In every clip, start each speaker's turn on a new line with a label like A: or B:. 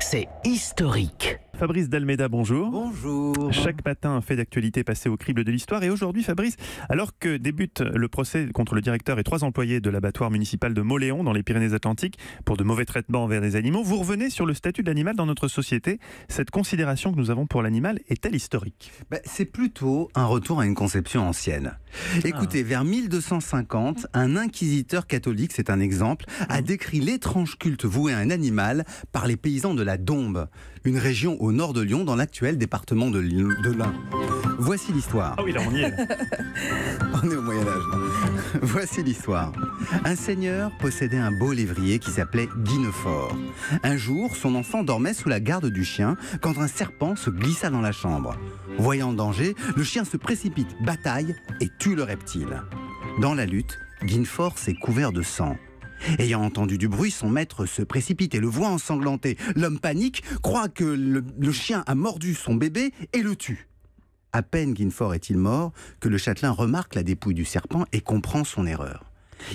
A: c'est historique.
B: Fabrice Dalméda, bonjour.
C: Bonjour.
B: Chaque matin, un fait d'actualité passé au crible de l'histoire. Et aujourd'hui, Fabrice, alors que débute le procès contre le directeur et 3 employés de l'abattoir municipal de Mauléon dans les Pyrénées-Atlantiques pour de mauvais traitements envers des animaux, vous revenez sur le statut de l'animal dans notre société. Cette considération que nous avons pour l'animal est-elle historique ?
C: C'est plutôt un retour à une conception ancienne. Écoutez, vers 1250, un inquisiteur catholique, c'est un exemple, a décrit l'étrange culte voué à un animal par les paysans de la Dombes, une région au nord de Lyon, dans l'actuel département de l'Ain. Voici l'histoire.
B: Ah oui, là on y est.
C: On est au Moyen-Âge. Voici l'histoire. Un seigneur possédait un beau lévrier qui s'appelait Guinefort. Un jour, son enfant dormait sous la garde du chien quand un serpent se glissa dans la chambre. Voyant le danger, le chien se précipite, bataille et tue le reptile. Dans la lutte, Guinefort s'est couvert de sang. Ayant entendu du bruit, son maître se précipite et le voit ensanglanté. L'homme panique, croit que le chien a mordu son bébé et le tue. À peine Guinefort est-il mort que le châtelain remarque la dépouille du serpent et comprend son erreur.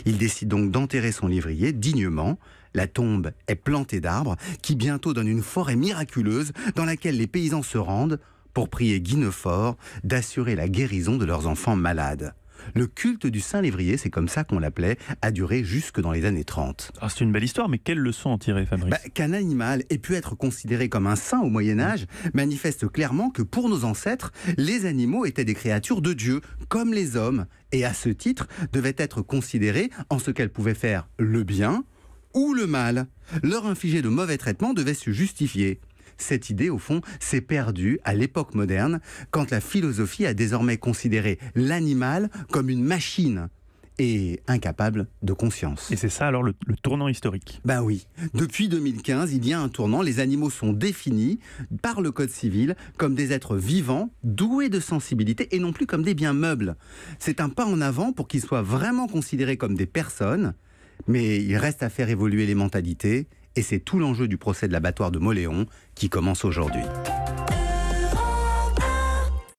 C: Il décide donc d'enterrer son lévrier dignement. La tombe est plantée d'arbres qui bientôt donnent une forêt miraculeuse dans laquelle les paysans se rendent pour prier Guinefort d'assurer la guérison de leurs enfants malades. Le culte du Saint-Lévrier, c'est comme ça qu'on l'appelait, a duré jusque dans les années 30.
B: Ah, c'est une belle histoire, mais quelle leçon en tirer, Fabrice ?
C: Qu'un animal ait pu être considéré comme un saint au Moyen-Âge manifeste clairement que pour nos ancêtres, les animaux étaient des créatures de Dieu, comme les hommes, et à ce titre, devaient être considérés en ce qu'elles pouvaient faire le bien ou le mal. Leur infliger de mauvais traitements devait se justifier. Cette idée, au fond, s'est perdue à l'époque moderne, quand la philosophie a désormais considéré l'animal comme une machine et incapable de conscience.
B: Et c'est ça alors le tournant historique ?
C: Oui. Depuis 2015, il y a un tournant. Les animaux sont définis par le Code civil comme des êtres vivants, doués de sensibilité et non plus comme des biens meubles. C'est un pas en avant pour qu'ils soient vraiment considérés comme des personnes, mais il reste à faire évoluer les mentalités. Et c'est tout l'enjeu du procès de l'abattoir de Mauléon qui commence aujourd'hui.